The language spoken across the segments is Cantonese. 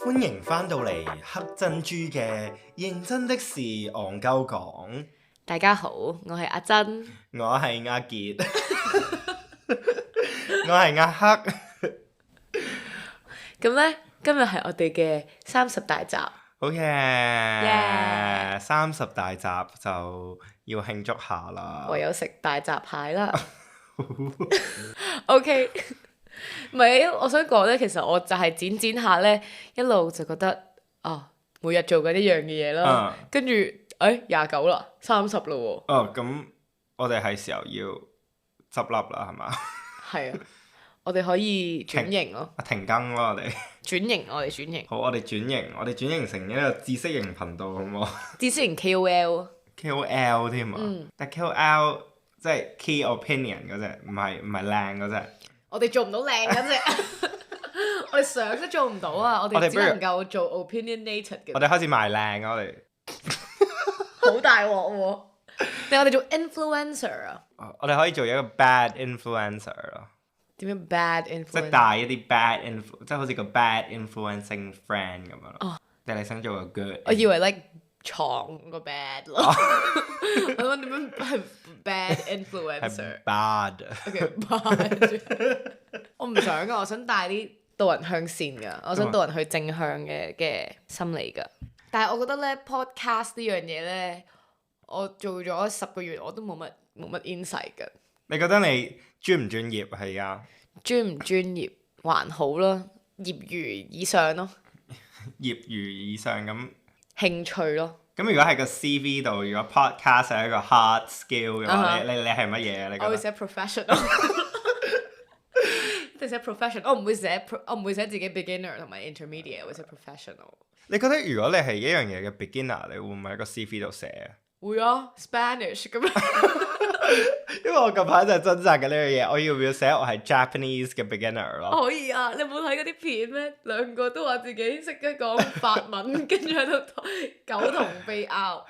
歡迎返到嚟黑珍珠嘅認真的事戇鳩講。大家好，我係阿珍，我係阿傑，我係阿黑。咁呢，今日係我哋嘅30大集，好嘅 Yeah ，30大集就要慶祝下啦。唯有食大閘蟹啦。OK， 唔係，我想講呢，其實我就係剪下呢，一路就覺得每日做緊一樣嘅嘢啦，跟住29啦，30啦喎。哦，咁我哋係時候要執笠啦，係嘛？係啊，我哋可以轉型咯，停更咯，我哋轉型，我哋轉型，好，我哋轉型成一個知識型頻道，好唔好？知識型 KOL， KOL 添啊，但 KOL 即係 key opinion 嗰隻，唔係靚嗰隻。我哋做唔到靚嗰隻，我哋想都做唔到啊！我哋只能夠做 opinionated 嘅。我哋開始賣靚啊！我哋好大鑊喎！定我哋做 influencer 啊？我哋可以做一個 bad influencer 咯。點樣 bad influencer？即係帶一啲 bad influ，即係好似個 bad influencing friend 咁樣咯。哦。定係你想做個 good？我以為 like 床個 bad 咯。我諗點樣係 bad influencer？ 係 bad。bad。我唔想噶，我想帶啲導人向善噶，我想導人去正向嘅心理噶。但係我覺得咧 podcast 呢樣嘢咧，我做咗10個月我都冇乜 insight 噶。你覺得你專唔專業係啊？專唔專業還好啦，業餘以上咯。業餘以上咁。興趣咯。咁如果喺個 CV 度，如果 podcast 係一個 hard skill 嘅話，你係乜嘢啊？你覺得？我會寫 professional。一定寫 professional，我唔會寫自己 beginner 同埋 intermediate，我會寫 professional。你覺得如果你係一樣嘢嘅 beginner，你會唔會喺個 CV 度寫啊？會啊 ，Spanish 咁樣。因為我近排就係掙扎緊呢樣嘢，我要唔要寫我係 Japanese 嘅 beginner 咯？可以啊，你冇睇嗰啲片咩？兩個都話自己識得講法文，跟住喺度狗同被拗，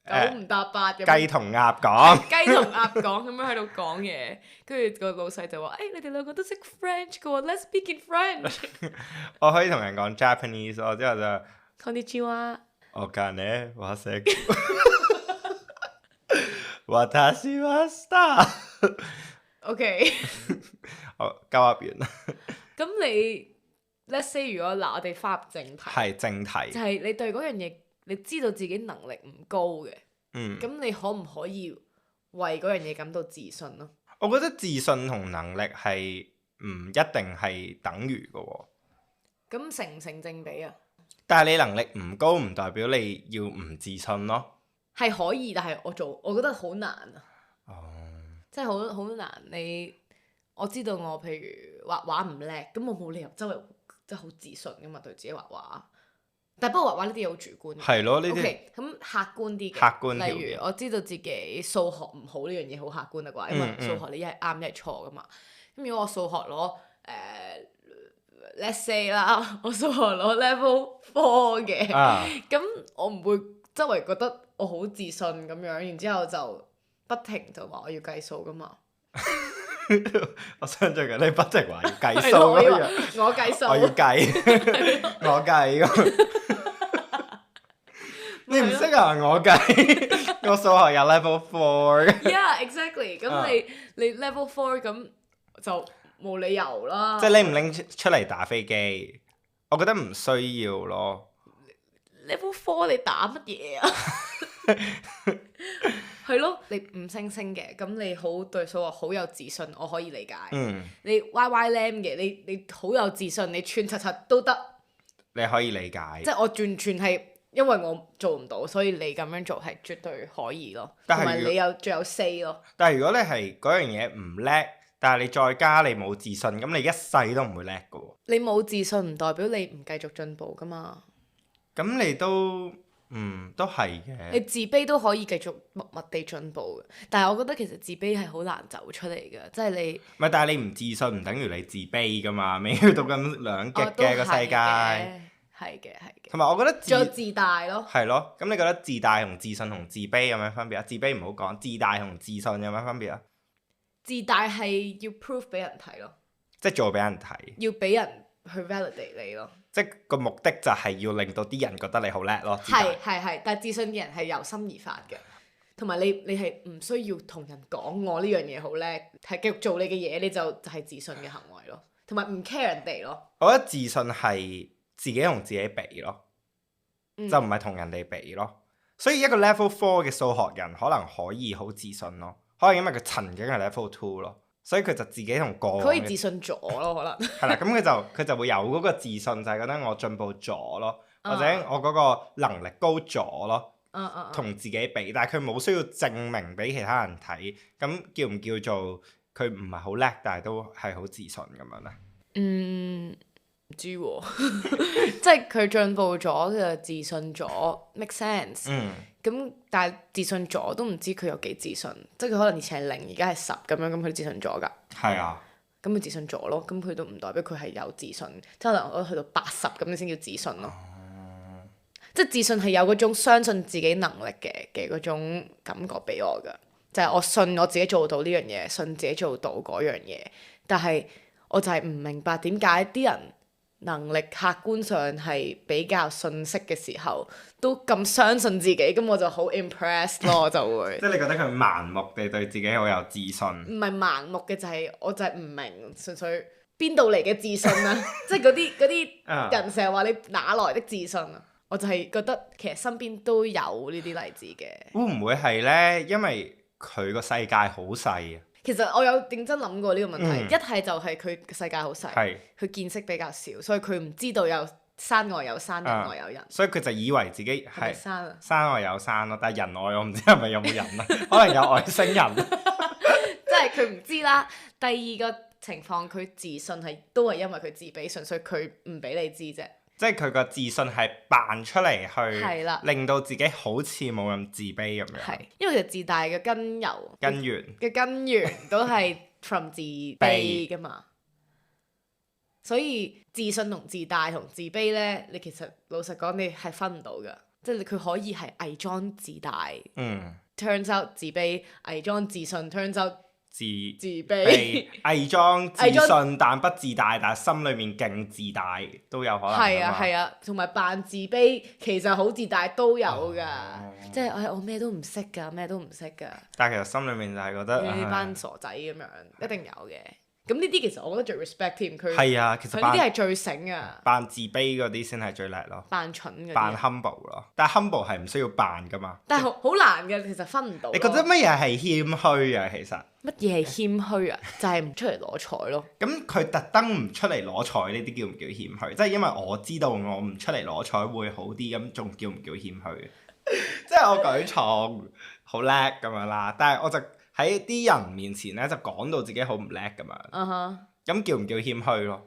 九唔搭八咁。雞同鴨講。雞同鴨講咁樣喺度講嘢，跟住個老細就話：你哋兩個都識 French 嘅喎，Let's speak in French。我可以同人講 Japanese，我之後就 Konnichiwa。我㗎呢，我識。私はした。OK。好，交噏完啦。咁你 let's say 如果我哋翻入正題，係正題，就係你對嗰樣嘢，你知道自己能力唔高嘅，嗯，咁你可唔可以為嗰樣嘢感到自信咯？我覺得自信同能力係唔一定係等於嘅喎。咁成唔成正比啊？但係你能力唔高唔代表你要唔自信咯。係可以，但係我覺得好難啊。哦。即係好難。我知道我譬如畫畫唔叻，咁我冇理由周圍即係好自信噶嘛，對自己畫畫。但不過畫畫呢啲嘢好主觀。係咯，呢啲。OK，咁客觀啲嘅。客觀。例如我知道自己數學唔好呢樣嘢好客觀啦啩，因為數學你一係啱一係錯噶嘛。咁如果我數學攞let's say 啦，我數學攞 level 4嘅，咁我唔會周圍覺得我好自信咁樣，然之後就不停就話我要計數噶嘛。我想象緊你不停話要計數嗰樣，我計數，我要計，我計咁。你唔識啊？我計，我數學有 level 4。Yeah, exactly。咁你 level 4咁就冇理由啦。即係拎唔拎出嚟打飛機？我覺得唔需要咯。level 4你打乜嘢啊？係咯，你5星星嘅，咁你好對數學好有自信，我可以理解。你 YY Lam 嘅，你好有自信，你串柒柒都得。你可以理解。即係我完全係因為我做唔到，所以你咁樣做係絕對可以咯。同埋你最有 say 咯。但係如果你係嗰樣嘢唔叻，但係你再加你冇自信，咁你一世都唔會叻㗎喎。你冇自信唔代表你唔繼續進步㗎嘛。咁你都係嘅。你自卑都可以繼續默默地進步嘅，但係我覺得其實自卑係好難走出嚟嘅，即係你。唔係，但係你唔自信唔等於你自卑㗎嘛？未去到咁兩極嘅個世界。係嘅。同埋我覺得仲有自大咯。係咯，咁你覺得自大同自信同自卑有咩分別啊？自卑唔好講，自大同自信有咩分別啊？自大係要 prove 俾人睇咯。即係做俾人睇。要俾人去 validate 你咯。即係個目的就係要令到啲人覺得你好叻咯。係，但係自信嘅人係由心而發嘅，同埋你係唔需要同人講我呢樣嘢好叻，係繼續做你嘅嘢，你就係自信嘅行為咯，同埋唔 care 人哋咯。我覺得自信係自己同自己比咯，就唔係同人哋比咯。所以一個 level 4嘅數學人可能可以好自信咯，可能因為佢曾經係 level 2咯。所以佢就自己同過往佢可以自信咗咯，可能係啦，咁佢就會有嗰個自信，就係覺得我進步咗咯，或者我嗰個能力高咗咯，同自己比，但係佢冇需要證明俾其他人睇，咁叫唔叫做佢唔係好叻，但係都係好自信咁樣咧？唔知喎，即係佢進步咗就自信咗 make sense。咁但係自信咗都唔知佢有幾自信，即係佢可能以前係0，而家係10咁樣，咁佢都自信咗㗎。係啊。咁佢自信咗咯，咁佢都唔代表佢係有自信，即係可能我去到80咁你先叫自信咯。即係自信係有嗰種相信自己能力嘅嗰種感覺俾我㗎，就係我信我自己做到呢樣嘢，信自己做到嗰樣嘢，但係我就係唔明白點解啲人能力客觀上係比較遜色嘅時候，都咁相信自己，咁我就好 impressed 咯，我就會。即係你覺得佢盲目地對自己好有自信？唔係盲目嘅，就係我就係唔明，純粹邊度嚟嘅自信啊？即係嗰啲人成日話你哪來的自信啊？我就係覺得其實身邊都有呢啲例子嘅。會唔會係呢？因為佢個世界好細啊。其實我有認真諗過呢個問題，一係就係佢世界好細，佢見識比較少，所以佢唔知道有山外有山，人外有人，所以佢就以為自己係山外有山咯，但係人外我唔知係咪有冇人啊？可能有外星人。即係佢唔知啦。第二個情況，佢自信係都係因為佢自卑，純粹佢唔俾你知啫。即係佢個自信係扮出嚟去，令到自己好似冇咁自卑咁樣。係，因為其實自大嘅根源都係 from 自卑㗎嘛。所以自信同自大同自卑呢，你其實老實講，你係分唔到㗎。即係佢可以係偽裝自大，turns out 自卑；偽裝自信，turns out自卑。偽裝自信但不自大，但係心裡面勁自大都有可能。係啊，同埋扮自卑，其實好自大都有㗎。即係我咩都唔識㗎，咩都唔識㗎。但係其實心裡面就係覺得呢班傻仔咁樣，一定有嘅。咁呢啲其實我覺得最 respect 添，佢係啊，其實呢啲係最醒啊。扮自卑嗰啲先係最叻咯。扮蠢嗰啲。扮 humble 咯，但係 humble 係唔需要扮㗎嘛。但係好難嘅，其實分唔到。你覺得乜嘢係謙虛啊？其實乜嘢係謙虛啊？就係唔出嚟攞彩咯。咁佢特登唔出嚟攞彩，呢啲叫唔叫謙虛？即係因為我知道我唔出嚟攞彩會好啲，咁仲叫唔叫謙虛？即係我舉重好叻咁樣啦，但係我就喺啲人面前咧就講到自己好唔叻咁樣。咁叫唔叫謙虛咯？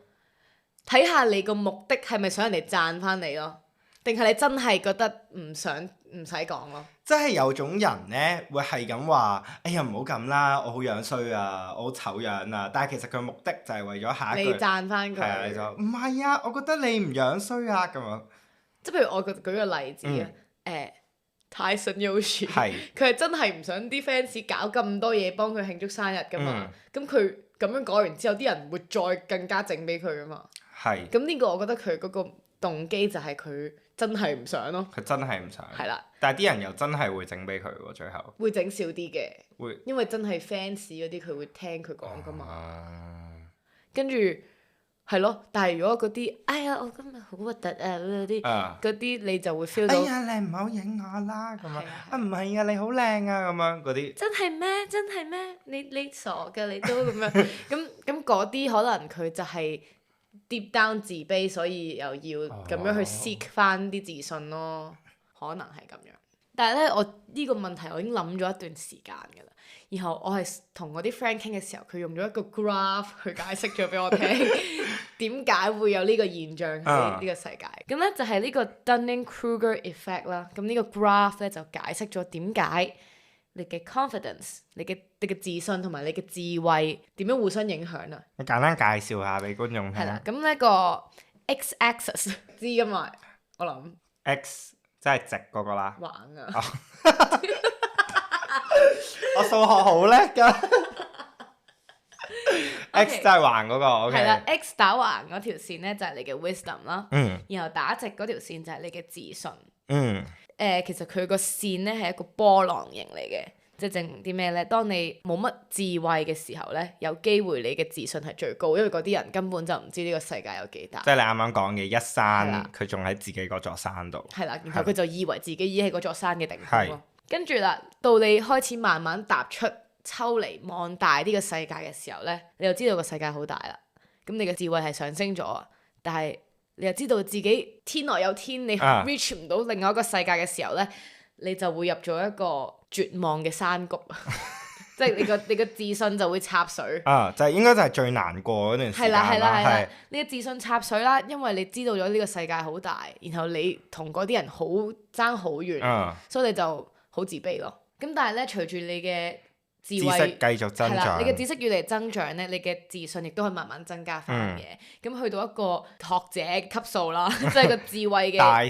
睇下你個目的係咪想人哋讚翻你咯，定係你真係覺得唔想唔使講咯？即係有種人咧會係咁話：哎呀唔好咁啦，我好樣衰啊，我好醜樣啊！但係其實佢目的就係為咗下一句你讚翻佢。係啊，你就唔係啊，我覺得你唔樣衰啊咁樣。即係譬如我舉個例子啊，Tyson Yoshi，佢係真係唔想啲 fans 搞咁多嘢幫佢慶祝生日噶嘛，咁佢咁樣講完之後，啲人會再更加整俾佢啊嘛。係。咁呢個我覺得佢嗰個動機就係佢真係唔想咯。佢真係唔想。係啦。但係啲人又真係會整俾佢喎，最後。會整少啲嘅。會。因為真係 fans 嗰啲佢會聽佢講噶嘛。跟住。係咯，但係如果嗰啲，哎呀，我今日好核突啊嗰啲你就會 feel 到。哎呀，你唔好影我啦咁樣。唔係啊，你好靚啊咁樣嗰啲。真係咩？真係咩？你傻㗎你都咁樣。咁嗰啲可能佢就係 deep down 自卑，所以又要咁樣去 seek 翻啲自信咯。可能係咁樣。但係咧，我呢個問題我已經諗咗一段時間㗎啦。然後我係同我啲 friend 傾嘅時候，佢用咗一個 graph 去解釋咗俾我聽，點解會有呢個現象喺呢個世界。咁咧就係呢個 Dunning-Kruger effect 啦。咁呢個 graph 咧就解釋咗點解你嘅 confidence、你嘅自信同埋你嘅智慧點樣互相影響啊。你簡單介紹下俾觀眾聽。係啦，咁呢個 x-axis 知㗎嘛？我諗 x 即係直嗰個啦。橫啊！我數學好叻㗎 X 就係橫嗰個，OK。係啦，X 打橫嗰條線咧就係你嘅 wisdom 啦，嗯然後打直嗰條線就係你嘅自信。嗯其實佢個線咧係一個波浪形嚟嘅，即係證明啲咩咧？當你冇乜智慧嘅時候咧，有機會你嘅自信係最高，因為嗰啲人根本就唔知呢個世界有幾大。即係你啱啱講嘅一係山啦，佢仲喺自己嗰座山度。係啦，然後佢就以為自己已經喺嗰座山嘅頂峰係咯。跟住啦，到你開始慢慢踏出抽離望大呢個世界嘅時候咧，你就知道個世界好大啦。咁你嘅智慧係上升咗，但係你又知道自己天外有天，你 reach 唔到另外一個世界嘅時候咧，你就會入咗一個絕望嘅山谷，即係你個自信就會插水。就係應該就係最難過嗰段時間啦。係你嘅自信插水啦，因為你知道咗呢個世界好大，然後你同嗰啲人好爭好遠，所以你就好自卑咯。咁但係咧，隨住你嘅智慧知識繼續增長，你嘅知識越嚟增長咧，你嘅自信亦都可以慢慢增加翻嘅。咁去到一個學者級數啦，即係個智慧嘅大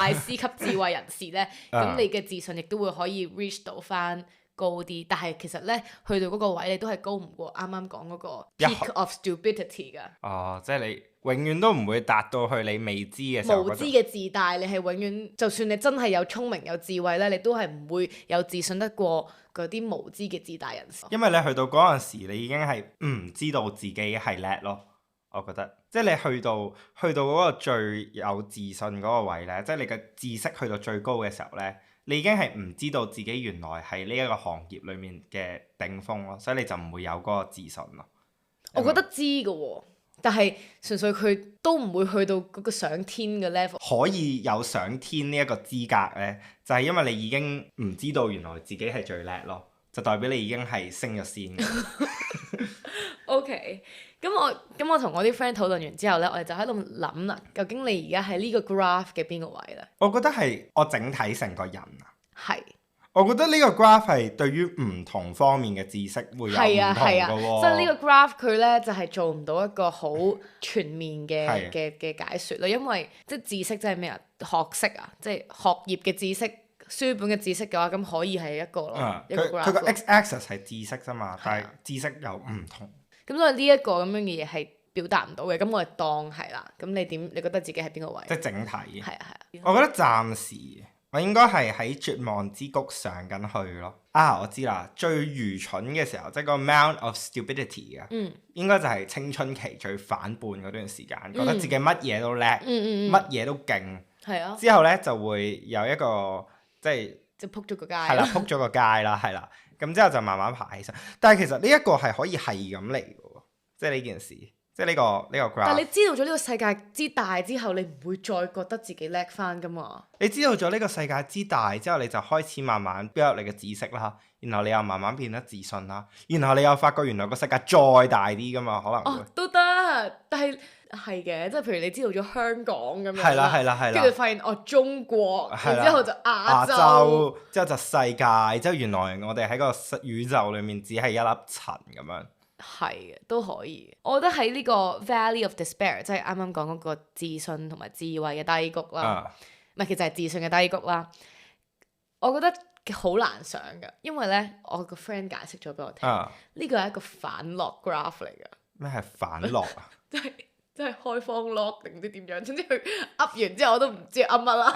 師級智慧人士咧，咁你嘅自信亦都會可以 reach 到翻高啲。但係其實咧，去到嗰個位你都係高唔過啱啱講嗰個 peak of stupidity 㗎。即係你永遠都唔會達到去你未知嘅時候。無知嘅自大，你係永遠，就算你真係有聰明有智慧咧，你都係唔會有自信得過嗰啲無知嘅自大人士。因為你去到嗰陣時，你已經係唔知道自己係叻咯。我覺得，即係你去到嗰個最有自信嗰個位咧，即係你嘅知識去到最高嘅時候咧，你已經係唔知道自己原來係呢一個行業裡面嘅頂峰咯，所以你就唔會有嗰個自信咯。我覺得知㗎喎，但係純粹佢都唔會去到嗰個上天嘅 level。可以有上天呢一個資格咧，就係因為你已經唔知道原來自己係最叻咯，就代表你已經係升咗先。OK，咁我同我啲 friend 討論完之後咧，我哋就喺度諗啦，究竟你而家喺呢個 graph 嘅邊個位咧？我覺得係我整體成個人啊。係。我覺得呢個 graph 係對於唔同方面嘅知識會有唔同嘅喎。即係呢個 graph 佢咧就係做唔到一個好全面嘅解説啦，因為即係知識即係咩啊？學識啊，即係學業嘅知識、書本嘅知識嘅話，咁可以係一個咯。佢個 x-axis 係知識啫嘛，但係知識又唔同。咁所以呢一個咁樣嘅嘢係表達唔到嘅，咁我哋當係啦。咁你點？你覺得自己喺邊個位？即係整體。係啊。我覺得暫時我應該係喺絕望之谷上緊去咯。我知啦，最愚蠢嘅時候，即係個 amount of stupidity 嘅，應該就係青春期最反叛嗰段時間，覺得自己乜嘢都叻，乜嘢都勁。係啊。之後咧就會有一個即係撲咗個街。係啦，撲咗個街啦，係啦。咁之後就慢慢爬起身。但係其實呢一個係可以係咁嚟嘅喎，即係呢件事。即係呢個 graph。但係你知道咗呢個世界之大之後，你唔會再覺得自己叻翻噶嘛？你知道咗呢個世界之大之後，你就開始慢慢 build up 你嘅知識啦，然後你又慢慢變得自信啦，然後你又發覺原來個世界再大啲噶嘛，可能會。都得，但係嘅，即係譬如你知道咗香港咁樣。係啦。跟住發現中國，然之後就亞洲，之後就世界，之後原來我哋喺個宇宙裡面只係一粒塵咁樣。係嘅，都可以。我覺得喺呢個 Valley of Despair，即係啱啱講嗰個自信同埋智慧嘅低谷啦，唔係其實係自信嘅低谷啦。我覺得好難想㗎，因為咧我個 friend 解釋咗俾我聽，呢個係一個反落 graph 嚟㗎。咩係反落啊？即係開方 lock 定唔知點樣，總之佢噏完之後我都唔知噏乜啦。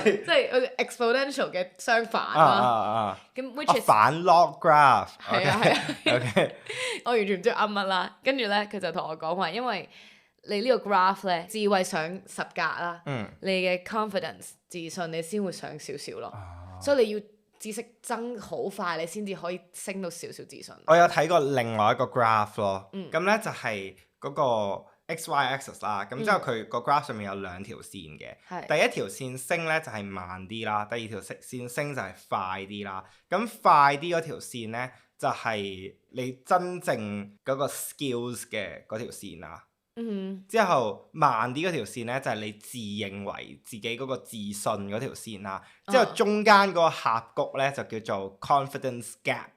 即係 exponential 嘅相反啦。咁 which is 反 lock graph。係啊。OK。我完全唔知噏乜啦，跟住咧佢就同我講話，因為你呢個 graph 咧智慧上10格啦，你嘅 confidence 自信你先會上少少咯。所以你要知識增好快，你先至可以升到少少自信。我有睇過另外一個 graph 咯，咁咧就係嗰個XY axis 啦，咁之後佢個 graph 上面有兩條線嘅，第一條線升咧就係慢啲啦，第二條線升就係快啲啦。咁快啲嗰條線咧就係你真正嗰個 skills 嘅嗰條線啦。之後慢啲嗰條線咧就係你自認為自己嗰個自信嗰條線啦。之後中間嗰個峽谷咧就叫做 confidence gap。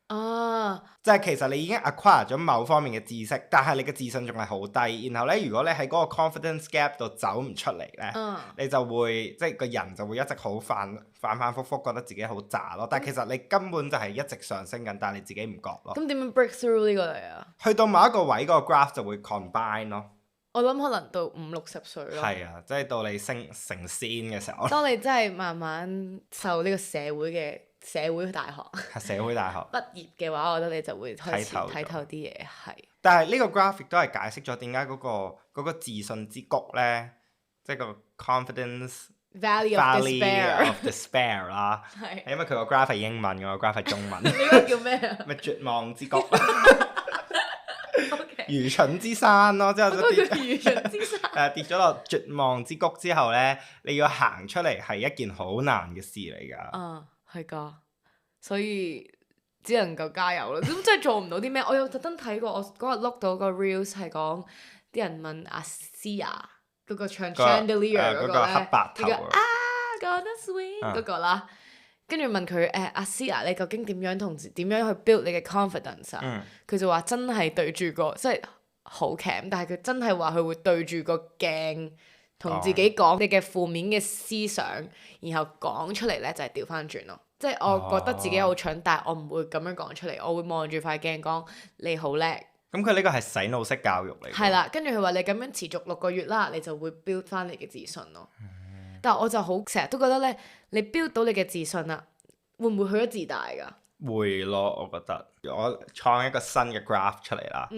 啊，即係其實你已經 acquire 咗某方面嘅知識，但係你嘅自信仲係好低。然後咧，如果你喺嗰個 confidence gap 度走唔出嚟咧，你就會即係個人就會一直好反覆覆覺得自己好渣咯。但係其實你根本就係一直上升緊，但係你自己唔覺咯。咁點樣 break through 呢個嚟啊？去到某一個位，嗰個 graph 就會 combine 咯。我諗可能到50-60歲咯。係啊，即係到你成仙嘅時候。當你真係慢慢受呢個社會大學社會大學畢業嘅話，我覺得你就會開始睇透啲嘢係。但係呢個 graph 亦都係解釋咗點解嗰個自信之谷咧，即係個 confidence Valley of despair 啦，係因為佢個 graph 係英文嘅，個 graph 係中文。你嗰個叫咩啊？咩絕望之谷？愚蠢之山咯，之後就跌愚蠢之山跌咗落絕望之谷之後咧，你要行出嚟係一件好難嘅事嚟㗎。係㗎，所以只能夠加油啦。咁真係做唔到啲咩？我有特登睇過，我嗰日 look 到個 reels 係講啲人問阿 Sia 嗰個唱 Chandelier 嗰個黑白頭gonna swing 嗰個啦，跟住問佢阿 Sia 你究竟點樣去 build 你嘅 confidence 啊？佢就話真係對住個即係好 cam，但係佢真係話佢會對住個鏡同自己講你嘅負面嘅思想，然後講出嚟咧就係調翻轉咯。即係我覺得自己好蠢，但係我唔會咁樣講出嚟，我會望住塊鏡講你好叻。咁佢呢個係洗腦式教育嚟。係啦，跟住佢話你咁樣持續6個月啦，你就會 build 翻你嘅自信咯。但係我就好成日都覺得咧，你 build 到你嘅自信啦，會唔會去咗自大㗎？會咯，我覺得我創一個新嘅 graph 出嚟啦。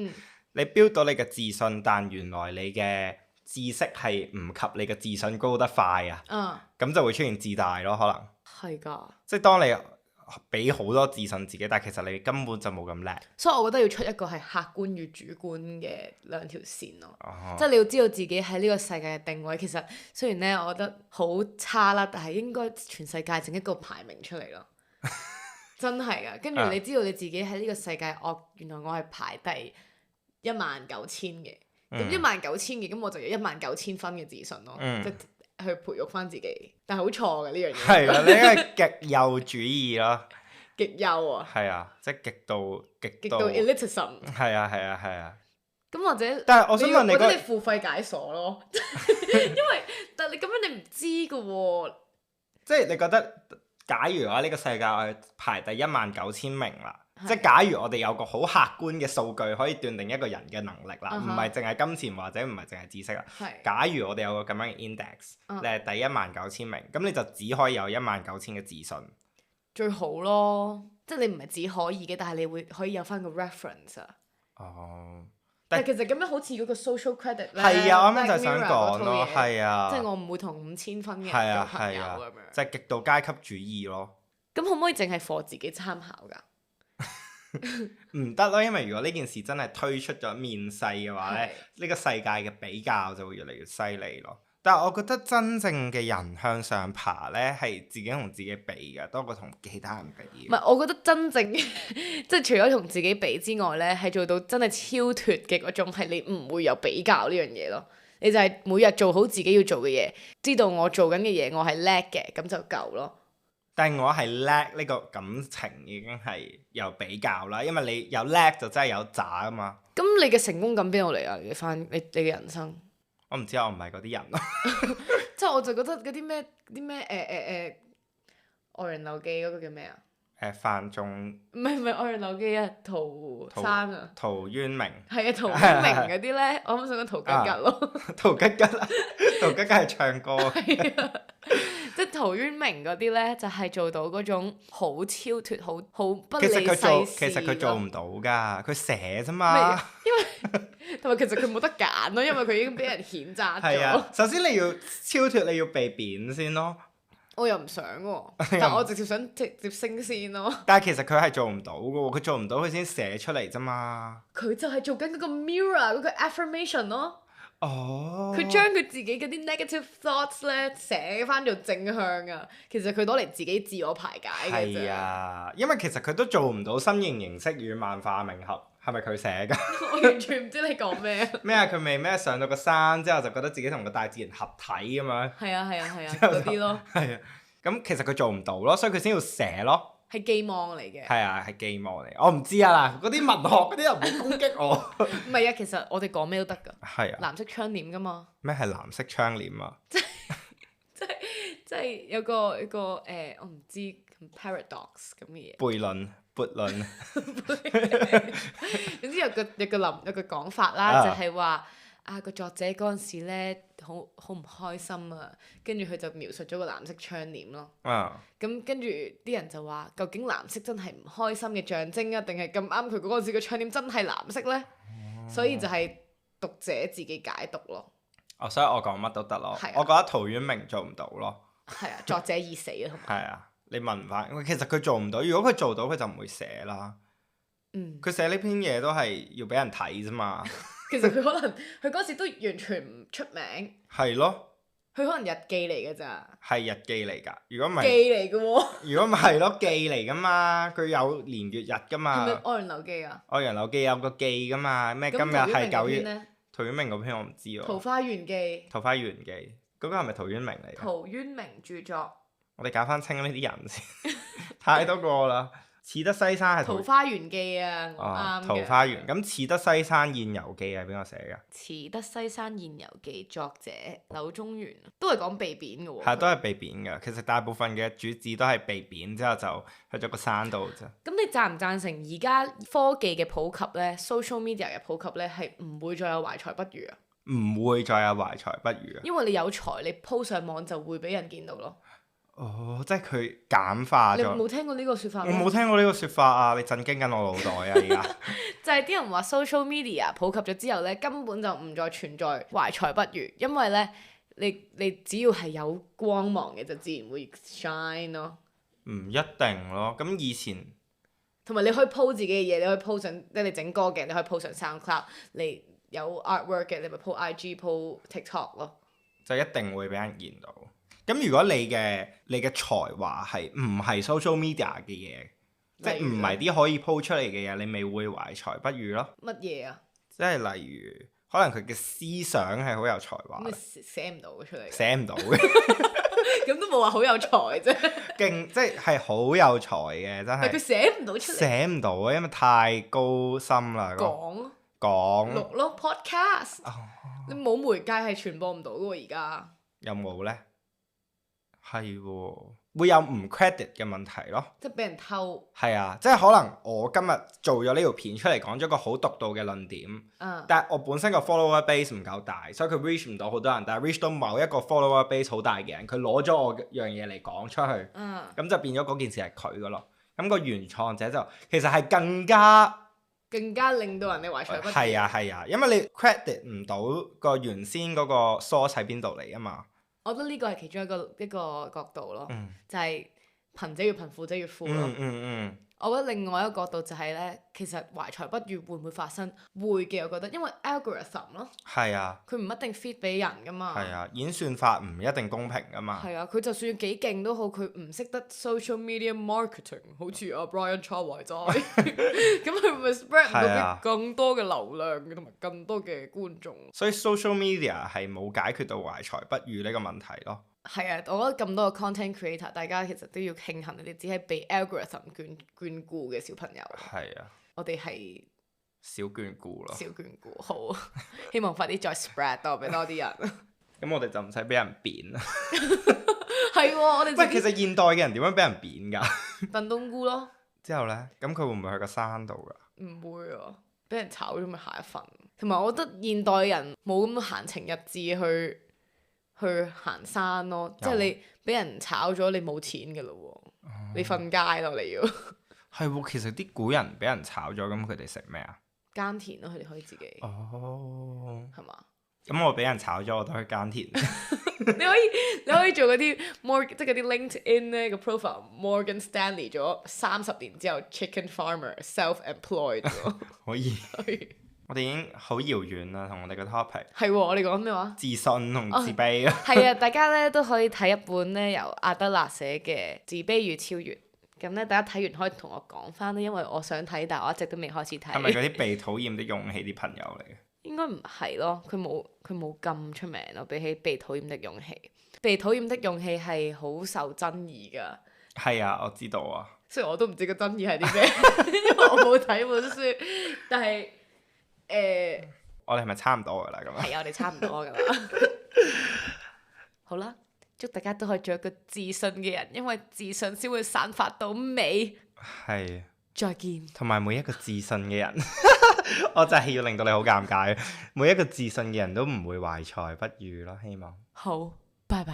你 build 到你嘅自信，但原來你嘅知識係唔及你嘅自信高得快啊。咁就會出現自大咯，可能。係㗎。即係當你俾好多自信自己，但係其實你根本就冇咁叻。所以我覺得要出一個係客觀與主觀嘅兩條線咯。即係你要知道自己喺呢個世界嘅定位。其實雖然咧，我覺得好差啦，但係應該全世界整一個排名出嚟咯。真係㗎。跟住你知道你自己喺呢個世界，原來我係排第19000嘅。咁19000嘅，咁我就有19000分嘅自信咯。即去培育翻自己，但係好錯嘅呢樣嘢。係啊，你係極右主義咯。極右啊！係啊，即係極度 elitism。係啊。咁或者，但係我想問你，或者你付費解鎖咯，因為但係你咁樣你唔知㗎喎。即係你覺得，假如我呢個世界我係排第19000名啦。即係假如我哋有個好客觀嘅數據可以斷定一個人嘅能力啦，唔係淨係金錢或者唔係淨係知識啦。假如我哋有個咁樣嘅 index，你係第19000名，咁你就只可以有19000嘅自信。最好咯，即係你唔係只可以嘅，但係你可以有翻個 reference 啊。但係其實咁樣好似嗰個 social credit 咧，係啊，我啱啱就想講咯，係啊，即係我唔會同5000分嘅人做朋友咁樣。就係極度階級主義咯。咁可唔可以淨係 for 自己參考㗎？唔得咯，因為如果呢件事真係推出咗面世嘅話咧，呢個世界嘅比較就會越嚟越犀利咯。但係我覺得真正嘅人向上爬咧，係自己同自己比嘅，多過同其他人比。唔係，我覺得真正即係除咗同自己比之外咧，係做到真係超脱嘅嗰種，係你唔會有比較呢樣嘢咯。你就係每日做好自己要做嘅嘢，知道我做緊嘅嘢我係叻嘅，咁就夠咯。但係我係叻呢個感情已經係有比較啦，因為你有叻就真係有渣啊嘛。咁你嘅成功感邊度嚟啊？你嘅人生？我唔知啊，我唔係嗰啲人咯。即係我就覺得嗰啲咩外人流記嗰個叫咩啊？范仲唔係外人流記啊，陶生啊，陶淵明係啊，陶淵明嗰啲咧，我諗想講陶吉吉咯。陶吉吉啊，陶吉吉係唱歌。即係陶淵明嗰啲咧，就係做到嗰種好超脱、好不理世事。其實佢做唔到㗎，佢寫啫嘛。因為同埋其實佢冇得揀咯，因為佢已經俾人譴責咗。係啊，首先你要超脱，你要被貶先咯。我又唔想喎，但我直接想直接升仙咯。但係其實佢係做唔到㗎喎，佢做唔到佢先寫出嚟啫嘛。佢就係做緊嗰個 mirror 嗰個 affirmation 咯。佢將佢自己嗰啲 negative thoughts 咧寫翻做正向啊。其實佢攞嚟自己自我排解嘅啫。係啊，因為其實佢都做唔到新型形式與萬化冥合，係咪佢寫㗎？我完全唔知你講咩。咩啊？佢未咩上到個山之後就覺得自己同個大自然合體咁樣。係啊，嗰啲咯。係啊，咁其實佢做唔到咯，所以佢先要寫咯。係寄望嚟嘅。係啊，係寄望嚟。我唔知啊嗱，嗰啲文學嗰啲人唔好攻擊我。唔係啊，其實我哋講咩都得㗎。係啊。藍色窗簾㗎嘛。咩係藍色窗簾啊？即係有個我唔知 paradox 咁嘅嘢。悖論、悖論。總之有個講法啦，就係話個作者嗰陣時咧好唔開心啊，跟住佢就描述咗個藍色窗簾咯。咁跟住啲人就話，究竟藍色真係唔開心嘅象徵啊，定係咁啱佢嗰陣時個窗簾真係藍色呢？所以就係讀者自己解讀咯。所以我講乜都得咯。我覺得陶淵明做唔到咯。係啊，作者已死啦，同埋。係啊，你問唔翻，其實佢做唔到。如果佢做到，佢就唔會寫啦。佢寫呢篇嘢都係要俾人睇啫嘛。其實佢可能佢嗰時都完全唔出名。係咯。佢可能日記嚟㗎咋。係日記嚟㗎，如果唔係。記嚟㗎喎。如果唔係咯，記嚟㗎嘛，佢有年月日㗎嘛。係咪《愛人樓記》啊？《愛人樓記》有個記㗎嘛，咩今日係9月。陶淵明嗰篇我唔知喎。《桃花源記》。《桃花源記》嗰個係咪陶淵明嚟㗎？陶淵明著作。我哋搞翻清呢啲人先，太多個啦。似得西山係《桃花源記》啊，我啱嘅。桃花源咁似得西山宴遊記係邊個寫㗎？似得西山宴遊記作者柳宗元，都係講被貶嘅喎。係都係被貶㗎。其實大部分嘅主旨都係被貶之後就去咗個山度啫。咁你贊唔贊成而家科技嘅普及呢 social media 嘅普及呢，係唔會再有懷才不遇啊？唔會再有懷才不遇啊！因為你有才，你 po 上網就會俾人見到咯。即係佢簡化咗。你冇聽過呢個説法咩？我冇聽過呢個説法啊！你震驚緊我腦袋啊！而家就係啲人話 social media 普及咗之後呢，根本就唔再存在懷才不遇，因為呢，你只要係有光芒嘅就自然會 shine 咯。唔一定咯，咁以前同埋你可以 po 自己嘅嘢，你可以 po 上即係你整歌嘅，你可以 po 上 SoundCloud，你有 artwork 嘅，你咪 po IG、po TikTok 咯。就一定會俾人見到。咁如果你嘅才華係唔係 social media 嘅嘢，即係唔係啲可以 po 出嚟嘅嘢，你咪會懷才不遇咯。乜嘢啊？即係例如，可能佢嘅思想係好有才華。咁咪寫唔到出嚟。寫唔到嘅。咁都冇話好有才啫。勁，即係好有才嘅，真係。但佢寫唔到出嚟。寫唔到啊，因為太高深啦。講錄咯 podcast。你冇媒介係傳播唔到嘅喎，而家。有冇呢？係喎，會有唔 credit 嘅問題咯。即係俾人偷。係啊，即係可能我今日做咗呢條片出嚟，講咗個好獨到嘅論點。但係我本身個 follower base 唔夠大，所以佢 reach 唔到好多人。但係 reach 到某一個 follower base 好大嘅人，佢攞咗我樣嘢嚟講出去。咁就變咗嗰件事係佢噶咯。咁個原創者就其實係更加令到人哋懷才不遇。係啊，因為你 credit 唔到個原先嗰個 source 喺邊度嚟啊嘛。我覺得呢個係其中一個角度咯，就係貧者越貧，富者越富咯。我覺得另外一個角度就係呢，其實懷才不遇會唔會發生？會嘅，我覺得，因為 algorithm 咯。係啊。佢唔一定 fit 俾人噶嘛。係啊，演算法唔一定公平噶嘛。係啊，佢就算幾勁都好，佢唔識得 social media marketing， 好似阿 Brian Chow 話齋，咁佢咪 spread 唔到啲更多嘅流量同埋更多嘅觀眾。所以 social media 係冇解決到懷才不遇呢個問題咯。係啊，我覺得咁多個 content creator，大家其實都要慶幸你哋只係被 algorithm 眷顧嘅小朋友。係啊。我哋係小眷顧咯。小眷顧，好，希望快啲再 spread 多俾多啲人。咁我哋就唔使俾人扁啦。係喎，我哋。喂，其實現代嘅人點樣俾人扁㗎？燉冬菇咯。之後呢，咁佢會唔會去個山度㗎？唔會啊，俾人炒咗咪下一份。同埋我覺得現代人冇咁多閒情逸致去行山咯，即係你俾人炒咗，你冇錢㗎咯喎，你瞓街咯你要。係喎，其實啲古人俾人炒咗，咁佢哋食咩啊？耕田咯，佢哋可以自己。哦。係嘛？咁我俾人炒咗，我都去耕田。你可以做嗰啲即係嗰啲 LinkedIn 咧個 profile，Morgan Stanley 咗30年之後 chicken farmer self-employed 喎。可以。我哋已經好遙遠啦，同我哋個 topic。係喎，我哋講咩話？自信同自卑啊。係啊，大家咧都可以睇一本咧由阿德勒寫嘅《自卑與超越》。咁咧，大家睇完可以同我講翻咧，因為我想睇，但係我一直都未開始睇。係咪嗰啲被討厭的勇氣啲朋友嚟嘅？應該唔係咯，佢冇咁出名咯，比起被討厭的勇氣。被討厭的勇氣係好受爭議㗎。係啊，我知道啊。雖然我都唔知個真義係啲咩，因為我冇睇本書，但係我哋係咪差唔多㗎啦？咁啊，係啊，我哋差唔多㗎啦。好啦，祝大家都可以做一個自信嘅人，因為自信先會散發到美。係。再見。同埋每一個自信嘅人，我真係要令到你好尷尬。每一個自信嘅人都唔會懷才不遇咯，希望。好，拜拜。